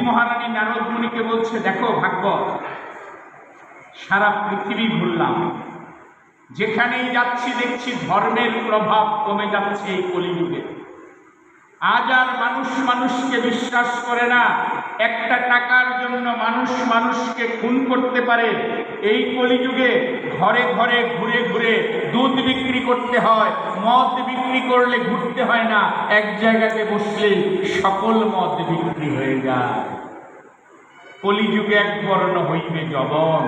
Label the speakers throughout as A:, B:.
A: মহারানী নারদ মুনিকে বলছে, দেখো ভাগবত, সারা পৃথিবী ঘুরলাম, যেখানেই যাচ্ছি দেখছি ধর্মের প্রভাব কমে যাচ্ছে এই কলিযুগে। আজ আর মানুষ মানুষকে বিশ্বাস করে না। একটা টাকার জন্য মানুষ মানুষকে খুন করতে পারে। এই কলিযুগে ঘরে ঘরে ঘুরে ঘুরে দুধ বিক্রি করতে হয়, মদ বিক্রি করলে ঘুরতে হয় না, এক জায়গাতে বসলে সকল মদ বিক্রি হয়ে যায়। কলিযুগে এক বর্ণ হইবে যবন।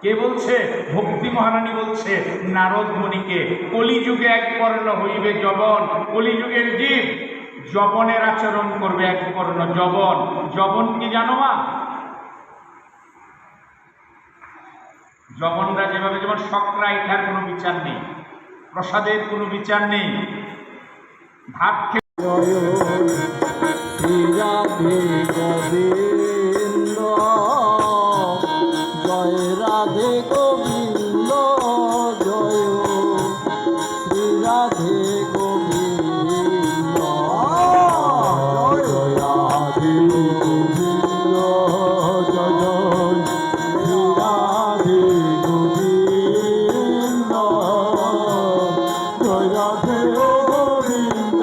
A: কে বলছে? ভক্তি মহারানী বলছে নারদ মুনিকে, কলিযুগে এক বর্ণ হইবে যবন। কলিযুগের জীব যবনের আচরণ করবে, এক বর্ণ যবন। যবন কি জানো মা? যবনরা যেভাবে, যেমন শকরা, এটার কোনো বিচার নেই, প্রসাদের কোনো বিচার নেই, ভাত
B: জয় রাধে গোবিন্দ, জয় শ্রী রাধে গোবিন্দ, জয় রাধে গোবিন্দ, জয় শ্রী রাধে গোবিন্দ, জয় রাধে গোবিন্দ,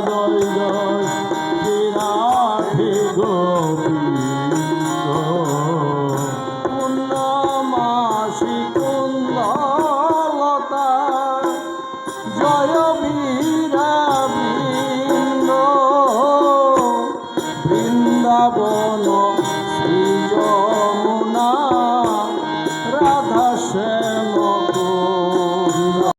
B: জয় জয় শ্রী রাধে গোবিন্দ। জয় বীর